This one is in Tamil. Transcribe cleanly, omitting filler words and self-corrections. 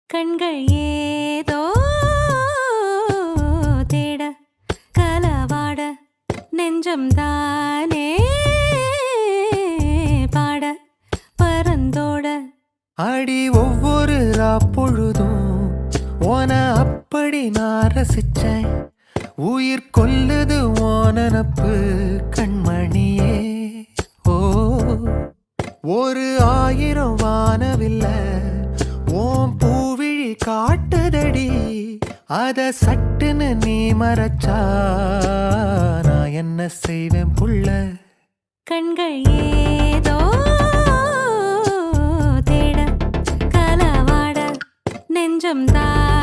கண்கள் ஏதோ தேட கலவாட நெஞ்சம் தானே பாட பரந்தோட அடி ஒவ்வொரு பொழுதும் ஓன அப்படி நான் ரசிச்சேன். உயிர் கொல்லுது ஓனப்பு கண்மணியே. ஓ ஒரு 1000 வானவில்ல ஓம் பூவிழி காட்டுதடி. அத சட்டுன்னு நீ மறைச்சா நான் என்ன செய்வேன் புள்ள. கண்கள் ஏதோ தேட கலவாட நெஞ்சம் தான்